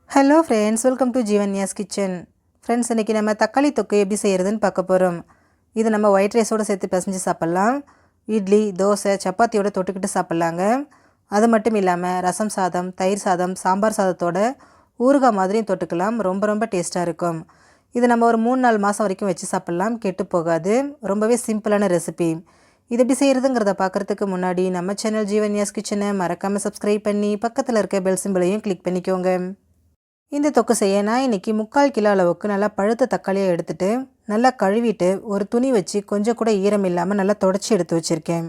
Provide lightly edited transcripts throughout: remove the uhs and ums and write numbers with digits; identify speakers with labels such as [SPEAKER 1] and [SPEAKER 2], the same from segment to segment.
[SPEAKER 1] Hello friends, welcome to Jeevanya's kitchen. Friends, இன்றைக்கி நம்ம தக்காளி தொக்கு எப்படி செய்கிறதுன்னு பார்க்க போகிறோம். இது நம்ம ஒயிட் ரைஸோடு சேர்த்து பிசைஞ்சு சாப்பிட்லாம். இட்லி, தோசை, சப்பாத்தியோடு தொட்டுக்கிட்டு சாப்பிட்லாங்க. அது மட்டும் இல்லாமல் ரசம் சாதம், தயிர் சாதம், சாம்பார் சாதத்தோட ஊறுகாய் மாதிரியும் தொட்டுக்கலாம். ரொம்ப ரொம்ப டேஸ்ட்டாக இருக்கும். இது நம்ம ஒரு 3-4 மாதம் வரைக்கும் வச்சு சாப்பிட்லாம், கெட்டு போகாது. ரொம்பவே சிம்பிளான ரெசிபி. இது எப்படி செய்கிறதுங்கிறத பார்க்குறதுக்கு முன்னாடி நம்ம சேனல் ஜீவன்யாஸ் கிச்சனை மறக்காமல் சப்ஸ்கிரைப் பண்ணி பக்கத்தில் இருக்க பெல் சிம்பிளையும் கிளிக் பண்ணிக்கோங்க. இந்த தொக்கு செய்ய நான் இன்றைக்கி 3/4 கிலோ அளவுக்கு நல்லா பழுத்த தக்காளியை எடுத்துகிட்டு நல்லா கழுவிட்டு ஒரு துணி வச்சு கொஞ்சம் கூட ஈரம் இல்லாமல் நல்லா தொடச்சி எடுத்து வச்சுருக்கேன்.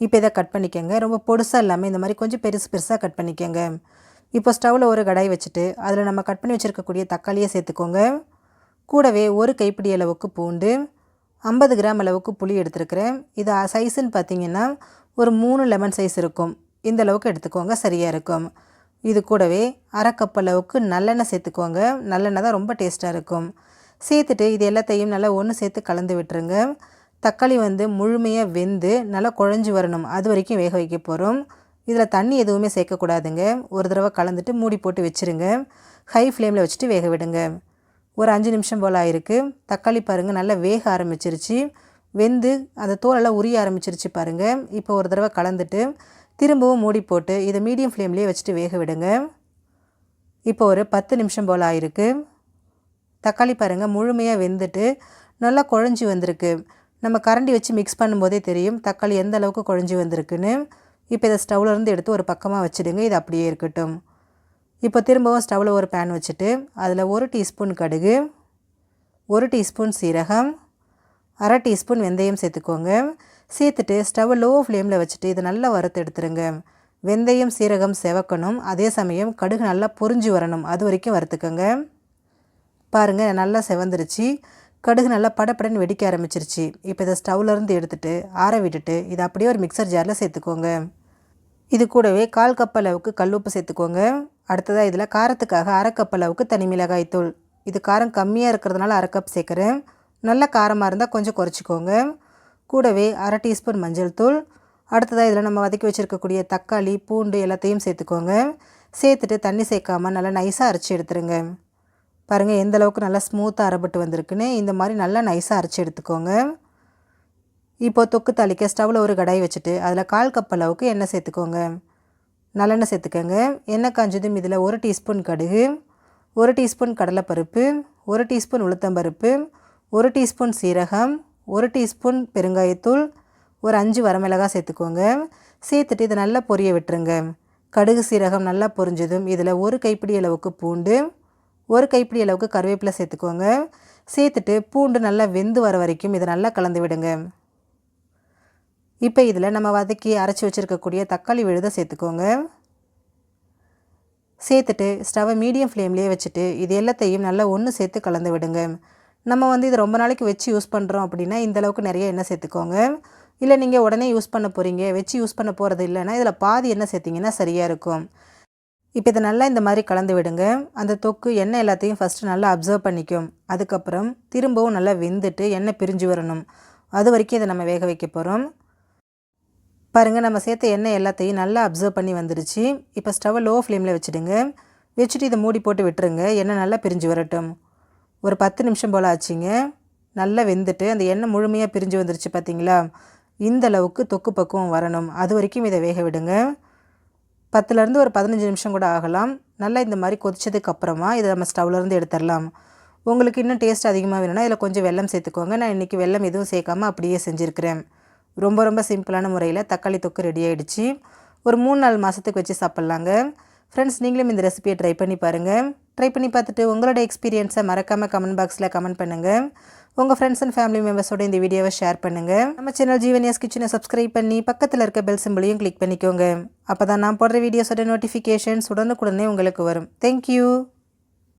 [SPEAKER 1] இப்போ இதை கட் பண்ணிக்கோங்க. ரொம்ப பொடுசாக இல்லாமல் இந்த மாதிரி கொஞ்சம் பெருசாக கட் பண்ணிக்கோங்க. இப்போ ஸ்டவ்வில் ஒரு கடாய் வச்சுட்டு அதில் நம்ம கட் பண்ணி வச்சுருக்கக்கூடிய தக்காளியை சேர்த்துக்கோங்க. கூடவே ஒரு கைப்பிடி அளவுக்கு பூண்டு, 50 கிராம் அளவுக்கு புளி எடுத்துருக்கிறேன். இது சைஸுன்னு பார்த்தீங்கன்னா ஒரு 3 லெமன் சைஸ் இருக்கும். இந்த அளவுக்கு எடுத்துக்கோங்க, சரியாக இருக்கும். இது கூடவே 1/2 கப் அளவுக்கு நல்லெண்ணெய் சேர்த்துக்கோங்க. நல்லெண்ணெய் தான் ரொம்ப டேஸ்ட்டாக இருக்கும். சேர்த்துட்டு இது எல்லாத்தையும் நல்லா ஒன்று சேர்த்து கலந்து விட்டுருங்க. தக்காளி முழுமையாக வெந்து நல்லா குழஞ்சி வரணும், அது வரைக்கும் வேக வைக்க போகிறோம். இதில் தண்ணி எதுவுமே சேர்க்கக்கூடாதுங்க. ஒரு தடவை கலந்துட்டு மூடி போட்டு வச்சுருங்க. ஹை ஃப்ளேமில் வச்சுட்டு வேக விடுங்க. ஒரு 5 நிமிஷம் போல் ஆயிருக்கு. தக்காளி பாருங்கள் நல்லா வேக ஆரம்பிச்சிருச்சு. வெந்து அந்த தோலெல்லாம் உரிய ஆரம்பிச்சிருச்சு பாருங்கள். இப்போ ஒரு தடவை கலந்துட்டு திரும்பவும் மூடி போட்டு இதை மீடியம் ஃப்ளேம்லேயே வச்சுட்டு வேக விடுங்க. இப்போ ஒரு 10 நிமிஷம் போல் ஆயிருக்கு. தக்காளி பாருங்கள் முழுமையாக வெந்துட்டு நல்லா குழஞ்சி வந்திருக்கு. நம்ம கரண்டி வச்சு மிக்ஸ் பண்ணும்போதே தெரியும் தக்காளி எந்த அளவுக்கு குழஞ்சி வந்திருக்குன்னு. இப்போ இதை ஸ்டவ்லேருந்து எடுத்து ஒரு பக்கமாக வச்சுடுங்க. இது அப்படியே இருக்கட்டும். இப்போ திரும்பவும் ஸ்டவ்வில் ஒரு பேன் வச்சுட்டு அதில் 1 டீஸ்பூன் கடுகு, 1 டீஸ்பூன் சீரகம், 1/2 டீஸ்பூன் வெந்தயம் சேர்த்துக்கோங்க. சேர்த்துட்டு ஸ்டவ்வை லோ ஃப்ளேமில் வச்சுட்டு இதை நல்லா வறுத்து எடுத்துருங்க. வெந்தயம் சீரகம் செவக்கணும், அதே சமயம் கடுகு நல்லா பொரிஞ்சு வரணும், அது வரைக்கும் வறுத்துக்கோங்க. பாருங்கள் நல்லா செவந்துருச்சு. கடுகு நல்லா படப்படன்னு வெடிக்க ஆரம்பிச்சிருச்சு. இப்போ இதை ஸ்டவ்லேருந்து எடுத்துகிட்டு ஆற விட்டுட்டு இதை அப்படியே ஒரு மிக்சர் ஜாரில் சேர்த்துக்கோங்க. இது கூடவே 1/4 கப் அளவுக்கு கல்லுப்பு சேர்த்துக்கோங்க. அடுத்ததாக இதில் காரத்துக்காக 1/2 கப் அளவுக்கு தனி மிளகாய் தூள். இது காரம் கம்மியாக இருக்கிறதுனால 1/2 கப் சேர்க்குறேன். நல்லா காரமாக இருந்தால் கொஞ்சம் குறைச்சிக்கோங்க. கூடவே 1/2 டீஸ்பூன் மஞ்சள் தூள். அடுத்ததாக இதில் நம்ம வதக்கி வச்சுருக்கக்கூடிய தக்காளி, பூண்டு எல்லாத்தையும் சேர்த்துக்கோங்க. சேர்த்துட்டு தண்ணி சேர்க்காமல் நல்லா நைஸாக அரைச்சி எடுத்துருங்க. பாருங்கள் எந்த அளவுக்கு நல்லா ஸ்மூத்தாக அரைப்பட்டு வந்திருக்குன்னு. இந்த மாதிரி நல்லா நைஸாக அரைச்சி எடுத்துக்கோங்க. இப்போது தொக்கு தாளிக்க ஸ்டவ்வில் ஒரு கடாய் வச்சுட்டு அதில் 1/4 கப் அளவுக்கு எண்ணெய் சேர்த்துக்கோங்க. நல்லெண்ணெய் சேர்த்துக்கோங்க. எண்ணெய் காஞ்சதும் இதில் 1 டீஸ்பூன் கடுகு, 1 டீஸ்பூன் கடலைப்பருப்பு, 1 டீஸ்பூன் உளுத்தம்பருப்பு, 1 டீஸ்பூன் சீரகம், 1 டீஸ்பூன் பெருங்காயத்தூள், ஒரு 5 வரமிளகாய் சேர்த்துக்கோங்க. சேர்த்துட்டு இதை நல்லா பொரிய விட்டுருங்க. கடுகு சீரகம் நல்லா பொரிஞ்சதும் இதில் 1 கைப்பிடி அளவுக்கு பூண்டு, 1 கைப்பிடி அளவுக்கு கருவேப்பிலை சேர்த்துக்கோங்க. சேர்த்துட்டு பூண்டு நல்லா வெந்து வர வரைக்கும் இதை நல்லா கலந்து விடுங்க. இப்போ இதில் நம்ம வதக்கி அரைச்சி வச்சுருக்கக்கூடிய தக்காளி விழுதை சேர்த்துக்கோங்க. சேர்த்துட்டு ஸ்டவ்வை மீடியம் ஃப்ளேம்லேயே வச்சுட்டு இது எல்லாத்தையும் நல்லா ஒன்று சேர்த்து கலந்து விடுங்க. நம்ம இது ரொம்ப நாளைக்கு வச்சு யூஸ் பண்ணுறோம் அப்படின்னா இந்த அளவுக்கு நிறைய எண்ணெய் சேர்த்துக்கோங்க. இல்லை நீங்கள் உடனே யூஸ் பண்ண போகிறீங்க, வச்சு யூஸ் பண்ண போகிறது இல்லைன்னா இதில் பாதி எண்ணெய் சேர்த்திங்கன்னா சரியாக இருக்கும். இப்போ இதை நல்லா இந்த மாதிரி கலந்து விடுங்க. அந்த தொக்கு எண்ணெய் எல்லாத்தையும் ஃபஸ்ட்டு நல்லா அப்சர்வ் பண்ணிக்கும். அதுக்கப்புறம் திரும்பவும் நல்லா வெந்துட்டு எண்ணெய் பிரிஞ்சு வரணும், அது வரைக்கும் இதை நம்ம வேக வைக்க போகிறோம். பாருங்கள் நம்ம சேர்த்த எண்ணெய் எல்லாத்தையும் நல்லா அப்சர்வ் பண்ணி வந்துடுச்சு. இப்போ ஸ்டவ்வை லோ ஃப்ளேமில் வச்சுடுங்க. வச்சுட்டு இதை மூடி போட்டு விட்டுருங்க. எண்ணெய் நல்லா பிரிஞ்சு வரட்டும். ஒரு 10 நிமிஷம் போல் ஆச்சுங்க. நல்லா வெந்துட்டு அந்த எண்ணெய் முழுமையாக பிரிஞ்சு வந்துருச்சு பார்த்தீங்களா? இந்த அளவுக்கு தொக்கு பக்குவம் வரணும், அது வரைக்கும் இதை வேக விடுங்க. 10லேருந்து ஒரு 15 நிமிஷம் கூட ஆகலாம். நல்லா இந்த மாதிரி கொதிச்சதுக்கு அப்புறமா இதை நம்ம ஸ்டவ்லேருந்து எடுத்துடலாம். உங்களுக்கு இன்னும் டேஸ்ட் அதிகமாக வேணும்னா இதில் கொஞ்சம் வெல்லம் சேர்த்துக்கோங்க. நான் இன்றைக்கி வெல்லம் எதுவும் சேர்க்காமல் அப்படியே செஞ்சுருக்கிறேன். ரொம்ப ரொம்ப சிம்பிளான முறையில் தக்காளி தொக்கு ரெடி ஆகிடுச்சு. ஒரு 3-4 மாதத்துக்கு வச்சு சாப்பிட்லாங்க. ஃப்ரெண்ட்ஸ், நீங்களும் இந்த ரெசிபியை ட்ரை பண்ணி பாருங்கள். ட்ரை பண்ணி பார்த்துட்டு உங்களோட எக்ஸ்பீரியன்ஸை மறக்காமல் கமெண்ட் பாக்ஸில் கமெண்ட் பண்ணுங்கள். உங்கள் ஃப்ரெண்ட்ஸ் அண்ட் ஃபேமிலி மெம்பர்ஸோட இந்த வீடியோவை ஷேர் பண்ணுங்கள். நம்ம சேனல் ஜீவன்யாஸ் கிச்சனை சப்ஸ்கிரைப் பண்ணி பக்கத்தில் இருக்க பெல் சிம்பிளையும் கிளிக் பண்ணிக்கோங்க. அப்போ தான் நான் போடுற வீடியோஸோட நோட்டிஃபிகேஷன்ஸ் உடனுக்குடனே உங்களுக்கு வரும். தேங்க்யூ.